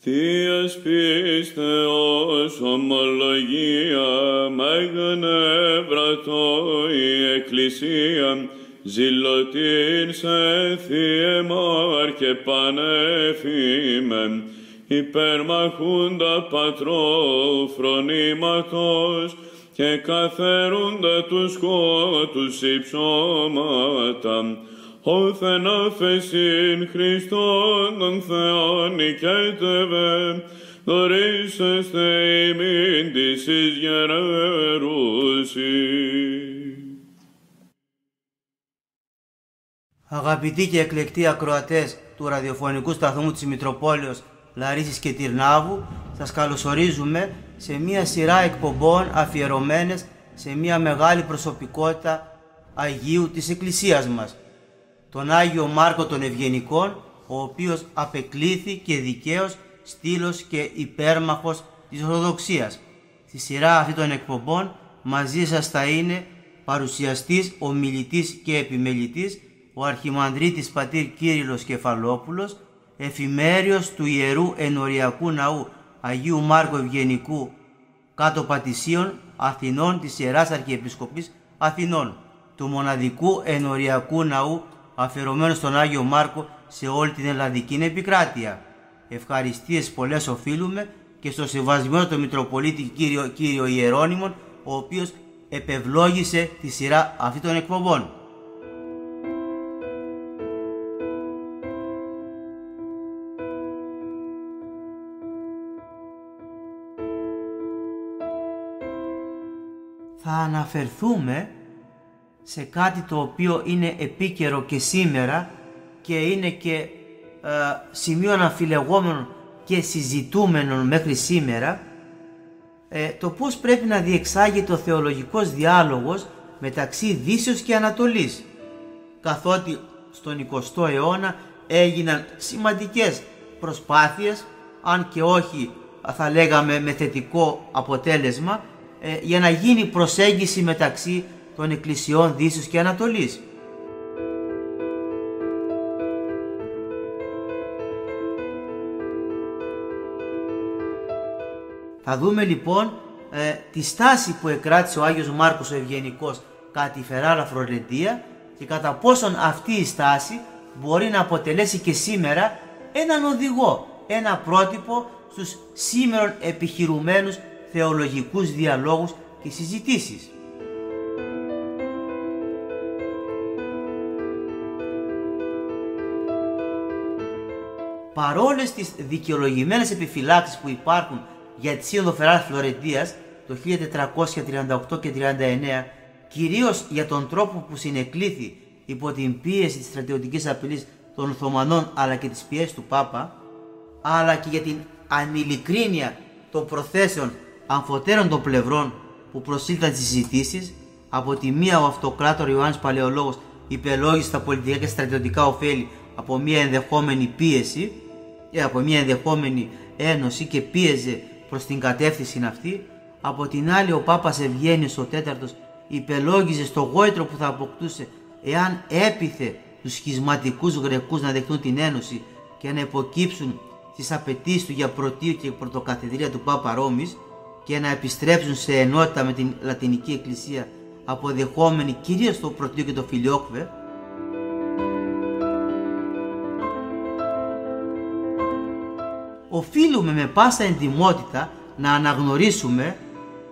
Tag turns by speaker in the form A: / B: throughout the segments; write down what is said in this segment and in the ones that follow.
A: Θείας πίστεως ομολογία, μέγαν έβρατο η Εκκλησία, ζηλωτήν σε θύεμαρ και πανέφημεν, υπερμαχούντα πατρό φρονήματος και καθέροντα τους σκότους υψώματα, όθεν αφεσιν Χριστόν τον Θεόν νικέτευε, δωρήσεστε ημίν της εις γερέρουσι.
B: Αγαπητοί και εκλεκτοί ακροατές του ραδιοφωνικού σταθμού της Μητροπόλεως Λαρίσης και Τυρνάβου, σας καλωσορίζουμε σε μία σειρά εκπομπών αφιερωμένες σε μία μεγάλη προσωπικότητα Αγίου της Εκκλησίας μας, τον Άγιο Μάρκο των Ευγενικών, ο οποίος απεκλήθη και δικαίως στήλος και υπέρμαχος της Ορθοδοξίας. Στη σειρά αυτή των εκπομπών μαζί σας θα είναι παρουσιαστής, ομιλητής και επιμελητής ο Αρχιμανδρίτης πατήρ Κύριλλος Κεφαλόπουλος, εφημέριος του Ιερού Ενοριακού Ναού Αγίου Μάρκου Ευγενικού κάτω Πατησίων Αθηνών της Ιεράς Αρχιεπισκοπής Αθηνών, του μοναδικού ενοριακού ναού αφιερωμένου στον Άγιο Μάρκο σε όλη την Ελλαδική επικράτεια. Ευχαριστίες πολλές οφείλουμε και στο σεβασμένο τον Μητροπολίτη κύριο Ιερώνυμον, ο οποίος επευλόγησε τη σειρά αυτή των εκπομπών. Θα αναφερθούμε σε κάτι το οποίο είναι επίκαιρο και σήμερα και είναι και σημείο αμφιλεγόμενων και συζητούμενων μέχρι σήμερα, το πώς πρέπει να διεξάγεται ο θεολογικός διάλογος μεταξύ Δύσεως και Ανατολής, καθότι στον 20ο αιώνα έγιναν σημαντικές προσπάθειες, αν και όχι θα λέγαμε με θετικό αποτέλεσμα, για να γίνει προσέγγιση μεταξύ των εκκλησιών Δύσεως και Ανατολής. Θα δούμε λοιπόν τη στάση που εκράτησε ο Άγιος Μάρκος ο Ευγενικός κατά τη Φεράρα Φλωρεντία και κατά πόσον αυτή η στάση μπορεί να αποτελέσει και σήμερα έναν οδηγό, ένα πρότυπο στους σήμερον επιχειρουμένους θεολογικούς διαλόγους και συζητήσεις. Παρόλες τις δικαιολογημένες επιφυλάξεις που υπάρχουν για τη Σύνοδο Φεράρα Φλωρεντίας το 1438 και 39, κυρίως για τον τρόπο που συνεκλήθη υπό την πίεση της στρατιωτικής απειλής των Οθωμανών αλλά και της πιέσης του Πάπα, αλλά και για την ανηλικρίνεια των προθέσεων αμφωτέρων των πλευρών που προσήλθαν στις συζητήσεις. Από τη μία ο αυτοκράτορ Ιωάννης Παλαιολόγος υπελόγισε τα πολιτικά και στρατιωτικά ωφέλη από μια ενδεχόμενη πίεση ή από μια ενδεχόμενη ένωση και πίεζε προς την κατεύθυνση αυτή. Από την άλλη ο Πάπας Ευγένιος ο τέταρτος υπελόγιζε στο γόητρο που θα αποκτούσε εάν έπιθε τους σχισματικούς Γρεκούς να δεχτούν την ένωση και να υποκύψουν στις απαιτήσεις του για πρωτείο και πρωτοκαθεδρία του Πάπα Ρώμης και να επιστρέψουν σε ενότητα με την Λατινική Εκκλησία, αποδεχόμενη κυρίως το πρωτείο και το φιλιόκβε. Οφείλουμε με πάσα εντιμότητα να αναγνωρίσουμε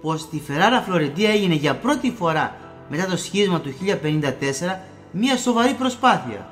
B: πως στη Φεράρα Φλωρεντία έγινε για πρώτη φορά μετά το σχίσμα του 1054 μια σοβαρή προσπάθεια,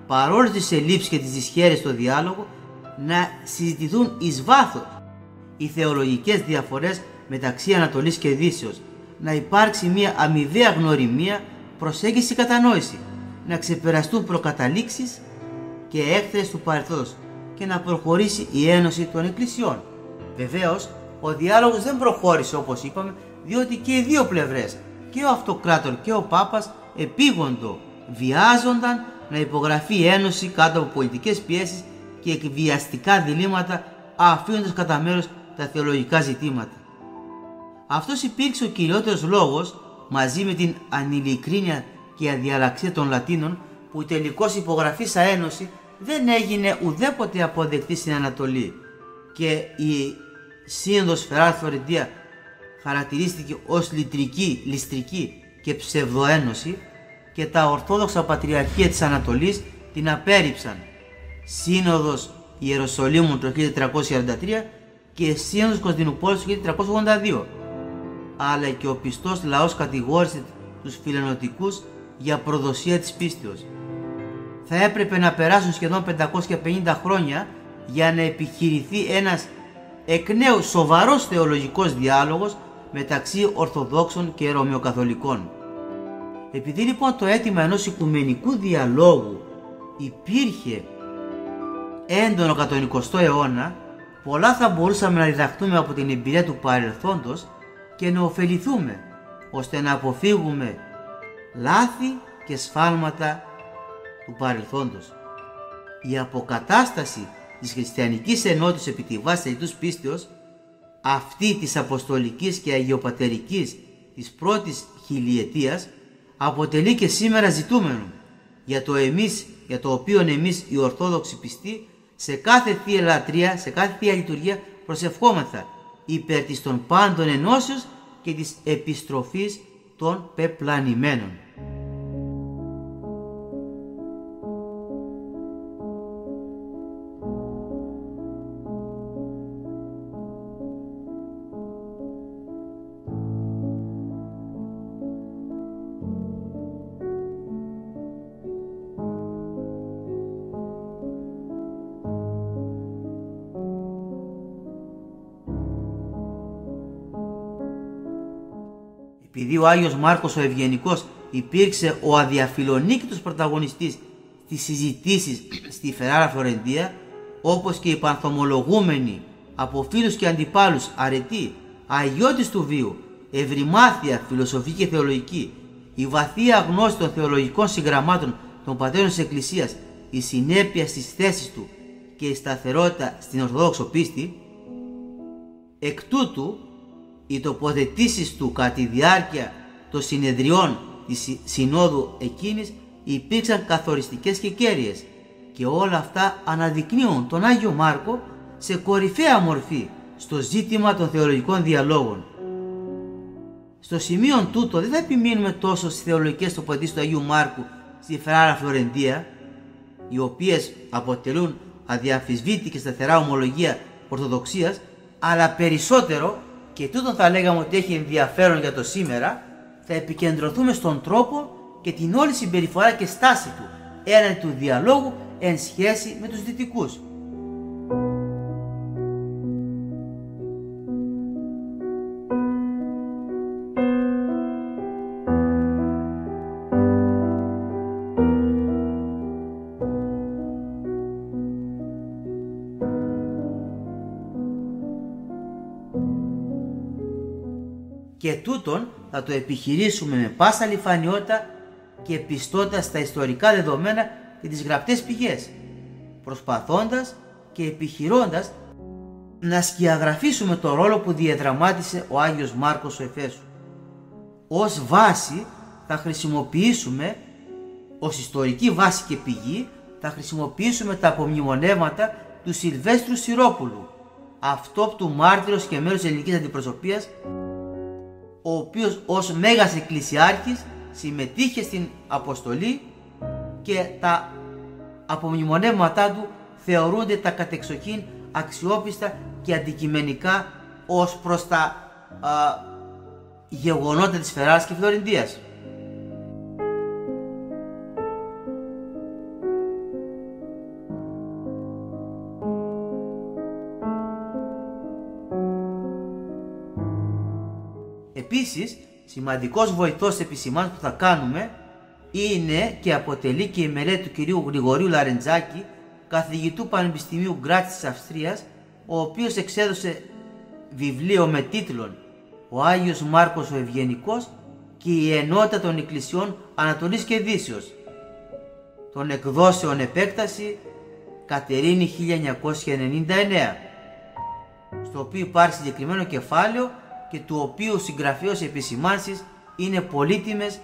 B: παρόλες τις ελλείψεις και τις δυσχέρειες στο διάλογο, να συζητηθούν εις βάθος οι θεολογικές διαφορές μεταξύ Ανατολής και Δύσεως, να υπάρξει μια αμοιβαία γνωριμία, προσέγγιση, κατανόηση, να ξεπεραστούν προκαταλήξεις και έχθρες του παρελθόντος και να προχωρήσει η ένωση των εκκλησιών. Βεβαίως, ο διάλογος δεν προχώρησε όπως είπαμε, διότι και οι δύο πλευρές, και ο αυτοκράτορ και ο Πάπας, επίγοντο βιάζονταν να υπογραφεί η ένωση κάτω από πολιτικές πιέσεις και εκβιαστικά διλήμματα, αφήνοντας κατά μέρος τα θεολογικά ζητήματα. Αυτός υπήρξε ο κυριότερος λόγος, μαζί με την ανηλικρίνεια και αδιαλαξία των Λατίνων, που η τελικώς υπογραφή σαν ένωση δεν έγινε ουδέποτε αποδεκτή στην Ανατολή. και η Σύνοδος Φεράρ Φλωρεντία χαρακτηρίστηκε ως ληστρική και ψευδοένωση και τα Ορθόδοξα Πατριαρχία της Ανατολής την απέρριψαν. Σύνοδος Ιεροσολύμου το 1443 και Σύνοδος Κωνσταντινούπολης το 1482. Αλλά και ο πιστός λαός κατηγόρησε τους φιλενωτικούς για προδοσία της πίστεως. Θα έπρεπε να περάσουν σχεδόν 550 χρόνια για να επιχειρηθεί ένας εκ νέου σοβαρός θεολογικός διάλογος μεταξύ Ορθοδόξων και Ρωμαιοκαθολικών. Επειδή λοιπόν το αίτημα ενός οικουμενικού διαλόγου υπήρχε έντονο κατά τον 20ο αιώνα, πολλά θα μπορούσαμε να διδαχτούμε από την εμπειρία του παρελθόντος και να ωφεληθούμε, ώστε να αποφύγουμε λάθη και σφάλματα του παρελθόντος. Η αποκατάσταση της χριστιανικής ενότητας επί τη βάση της αληθούς πίστεως, αυτή της αποστολικής και αγιοπατερικής της πρώτης χιλιετίας, αποτελεί και σήμερα ζητούμενο, για το οποίο εμείς οι Ορθόδοξοι πιστοί σε κάθε Θεία Λατρεία, σε κάθε Θεία Λειτουργία προσευχόμεθα υπέρ της των πάντων ενώσεως και της επιστροφής των πεπλανημένων. Επειδή ο Άγιος Μάρκος ο Ευγενικός υπήρξε ο αδιαφιλονίκητος πρωταγωνιστής στις συζητήσεις στη Φεράρα Φλωρεντία, όπως και οι πανθομολογούμενοι από φίλους και αντιπάλους αρετοί, αγιώτης του βίου, ευρυμάθεια φιλοσοφική και θεολογική, η βαθία γνώση των θεολογικών συγγραμμάτων των πατέρων της Εκκλησίας, η συνέπεια στις θέσεις του και η σταθερότητα στην Ορθόδοξο πίστη, εκ τούτου οι τοποθετήσεις του κατά τη διάρκεια των συνεδριών της Συνόδου εκείνης υπήρξαν καθοριστικές και κέρυες, και όλα αυτά αναδεικνύουν τον Άγιο Μάρκο σε κορυφαία μορφή στο ζήτημα των θεολογικών διαλόγων. Στο σημείο τούτο δεν θα επιμείνουμε τόσο στις θεολογικές τοποθετήσεις του Αγίου Μάρκου στη Φεράρα Φλωρεντία, οι οποίες αποτελούν αδιαμφισβήτητη και σταθερά ομολογία Ορθοδοξίας, αλλά περισσότερο, και τούτο θα λέγαμε ότι έχει ενδιαφέρον για το σήμερα, θα επικεντρωθούμε στον τρόπο και την όλη συμπεριφορά και στάση του έναντι του διαλόγου εν σχέση με τους δυτικούς. Και τούτον θα το επιχειρήσουμε με πάσα λιφανιότητα και πιστώντας στα ιστορικά δεδομένα και τις γραπτές πηγές, προσπαθώντας και επιχειρώντας να σκιαγραφίσουμε το ρόλο που διαδραμάτισε ο Άγιος Μάρκος ο Εφέσου. Ως βάση θα χρησιμοποιήσουμε, ως ιστορική βάση και πηγή, θα χρησιμοποιήσουμε τα απομνημονεύματα του Σιλβέστρου Σιρόπουλου, αυτόπτου μάρτυρος και μέλος της ελληνικής αντιπροσωπείας, ο οποίος ως Μέγας Εκκλησιάρχης συμμετείχε στην αποστολή και τα απομνημονεύματά του θεωρούνται τα κατεξοχήν αξιόπιστα και αντικειμενικά ως προς τα γεγονότα της Φεράρας και Φλωρεντίας. Επίσης, σημαντικός βοηθός επισημάνσης που θα κάνουμε είναι και αποτελεί και η μελέτη του κυρίου Γρηγορίου Λαρεντζάκη, καθηγητού Πανεπιστημίου Γκράτς της Αυστρίας, ο οποίος εξέδωσε βιβλίο με τίτλον «Ο Άγιος Μάρκος ο Ευγενικός και η ενότητα των Εκκλησιών Ανατολής και Δύσεως», των εκδόσεων επέκταση Κατερίνη 1999, στο οποίο υπάρχει συγκεκριμένο κεφάλαιο και του οποίου συγγραφέως επισημάνσεις είναι πολύτιμες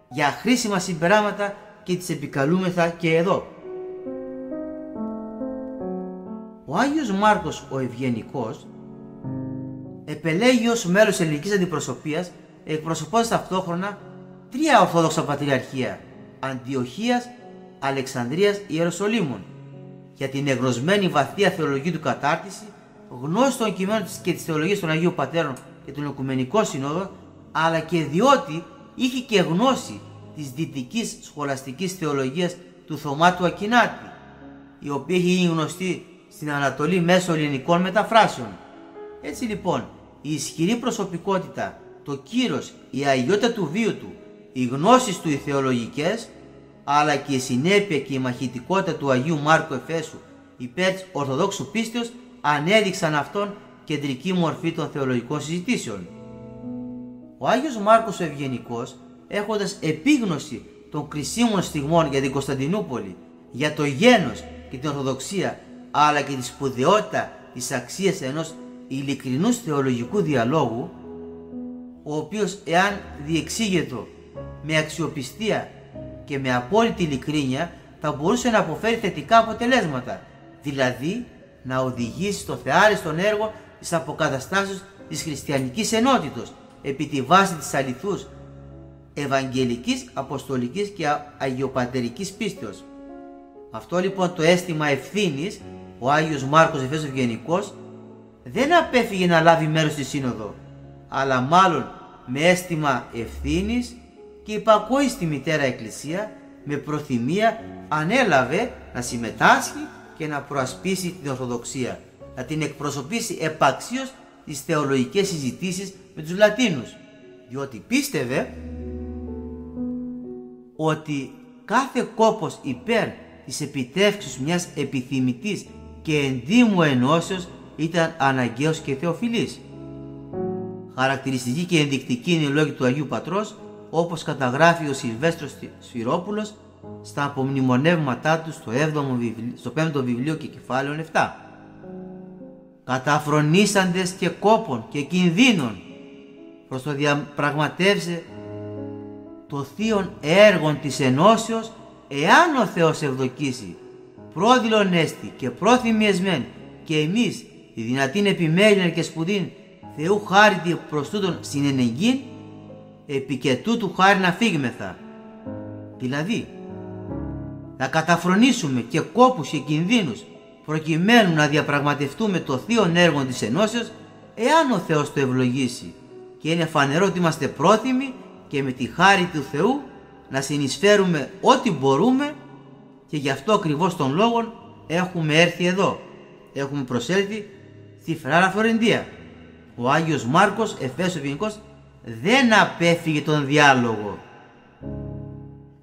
B: για χρήσιμα συμπεράματα και τις επικαλούμεθα και εδώ. Ο Άγιος Μάρκος ο Ευγενικός επελέγει ως μέλος της ελληνικής αντιπροσωπείας, εκπροσωπώντας ταυτόχρονα 3 ορθόδοξα πατριαρχία, Αντιοχίας, Αλεξανδρίας, Ιεροσολύμων, για την εγνωσμένη βαθία θεολογική του κατάρτιση, γνώση των κειμένων και της θεολογίας των Αγίων Πατέρων και των Οικουμενικών Συνόδων, αλλά και διότι είχε και γνώση της δυτικής σχολαστικής θεολογίας του Θωμά του Ακινάτη, η οποία έχει γίνει γνωστή στην Ανατολή μέσω ελληνικών μεταφράσεων. Έτσι λοιπόν, η ισχυρή προσωπικότητα, το κύρος, η αγιότητα του βίου του, οι γνώσεις του οι θεολογικές, αλλά και η συνέπεια και η μαχητικότητα του Αγίου Μάρκου Εφέσου υπέρ της Ορθοδόξου πίστεως ανέδειξαν αυτόν κεντρική μορφή των θεολογικών συζητήσεων. Ο Άγιος Μάρκος ο Ευγενικός, έχοντας επίγνωση των κρισίμων στιγμών για την Κωνσταντινούπολη, για το γένος και την Ορθοδοξία, αλλά και τη σπουδαιότητα της αξίας ενός ειλικρινούς θεολογικού διαλόγου, ο οποίος εάν διεξήγεται με αξιοπιστία και με απόλυτη ειλικρίνεια θα μπορούσε να αποφέρει θετικά αποτελέσματα, δηλαδή να οδηγήσει στο θεάριστον έργο της αποκαταστάσεως της χριστιανικής ενότητος επί τη βάση της αληθούς ευαγγελικής, αποστολικής και αγιοπατερικής πίστεως. Αυτό λοιπόν το αίσθημα ευθύνης, ο Άγιος Μάρκος Εφέσος Ευγενικός δεν απέφυγε να λάβει μέρος στη Σύνοδο, αλλά μάλλον με αίσθημα ευθύνης και υπακούει στη Μητέρα Εκκλησία, με προθυμία ανέλαβε να συμμετάσχει και να προασπίσει την Ορθοδοξία, να την εκπροσωπήσει επαξίως τις θεολογικές συζητήσεις με τους Λατίνους, διότι πίστευε ότι κάθε κόπος υπέρ της επιτεύξεως μιας επιθυμητής και εντύμου ενώσεως ήταν αναγκαίος και θεοφιλής. Χαρακτηριστική και ενδεικτική είναι η λόγη του Αγίου Πατρός, όπως καταγράφει ο Σιλβέστρος Σφυρόπουλος στα απομνημονεύματά του στο 5ο βιβλίο και κεφάλαιο 7. Καταφρονήσαντες και κόπων και κινδύνων προς το διαπραγματεύσε το θείον έργον της ενώσεως, εάν ο Θεός ευδοκίσει, πρόδειλον έστι και πρόθυμοι εσμέν και εμείς τη δυνατήν επιμέλεια και σπουδήν Θεού χάριτη προς τούτον συνενεγγύν, επί και τούτου χάρη να φύγμεθα. Δηλαδή, να καταφρονήσουμε και κόπους και κινδύνους προκειμένου να διαπραγματευτούμε το θείον έργο της ενώσεως, εάν ο Θεός το ευλογήσει, και είναι φανερό ότι είμαστε πρόθυμοι και με τη χάρη του Θεού να συνεισφέρουμε ό,τι μπορούμε, και γι' αυτό ακριβώς τον λόγο έχουμε έρθει εδώ. Έχουμε προσέλθει στη Φράρα Φλωρεντία. Ο Άγιος Μάρκος Εφέσος Ευγενικός δεν απέφυγε τον διάλογο.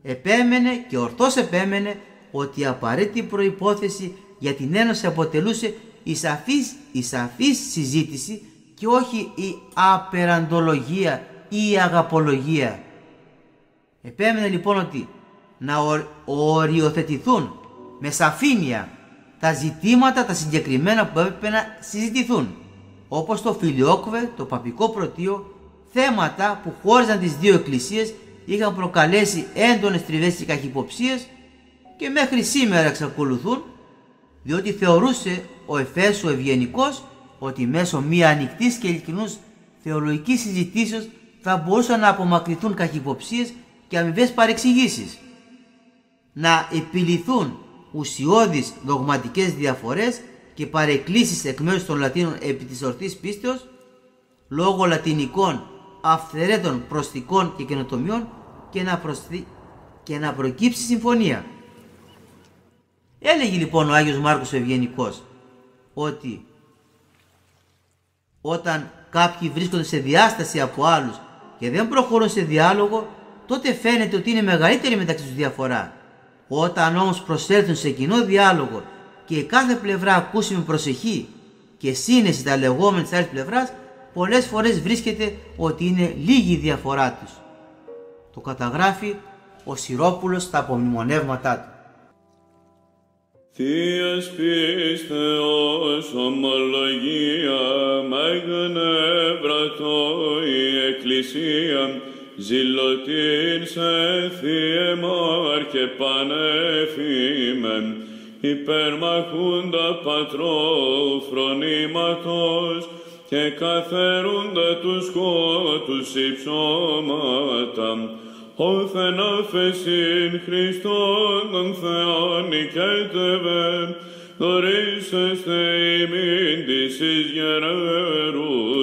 B: Επέμενε και ορθώς επέμενε ότι η απαραίτητη προϋπόθεση για την ένωση αποτελούσε η σαφής συζήτηση και όχι η απεραντολογία ή η αγαπολογία. Επέμενε λοιπόν ότι να οριοθετηθούν με σαφήνεια τα ζητήματα τα συγκεκριμένα που έπρεπε να συζητηθούν, όπως το φιλιόκβε, το παπικό πρωτείο, θέματα που χώριζαν τις δύο εκκλησίες, είχαν προκαλέσει έντονες τριβές και καχυποψίες και μέχρι σήμερα εξακολουθούν, διότι θεωρούσε ο Εφέσος ο Ευγενικός ότι μέσω μία ανοιχτής και ειλικρινούς θεολογικής συζητήσεως θα μπορούσαν να απομακρυνθούν καχυποψίες και αμοιβές παρεξηγήσεις, να επιληθούν ουσιώδεις δογματικές διαφορές και παρεκκλήσεις εκ μέρους των Λατίνων επί της ορθής πίστεως, λόγω λατινικών αυθαιρέτων προσθηκών και καινοτομιών, και να προκύψει συμφωνία. Έλεγε λοιπόν ο Άγιος Μάρκος Ευγενικός ότι όταν κάποιοι βρίσκονται σε διάσταση από άλλους και δεν προχωρούν σε διάλογο, τότε φαίνεται ότι είναι μεγαλύτερη μεταξύ τους διαφορά. Όταν όμως προσέλθουν σε κοινό διάλογο και η κάθε πλευρά ακούσει με προσοχή και σύνεση τα λεγόμενα της άλλης πλευράς, πολλές φορές βρίσκεται ότι είναι λίγη η διαφορά τους. Το καταγράφει ο Συρόπουλος στα απομνημονεύματά του.
A: Θείας πίστεως ομολογία, μεγνεύρατο η Εκκλησία, ζηλωτήν σε θύεμαρ και πανέφημεν, υπερμαχούντα πατρό φρονήματος και καθερούντα τους σκότους υψώματα, όθεν αφεσιν Χριστόν τον Θεόν νικέτευε, δωρήσεστε ημίν της εις γερερούσι.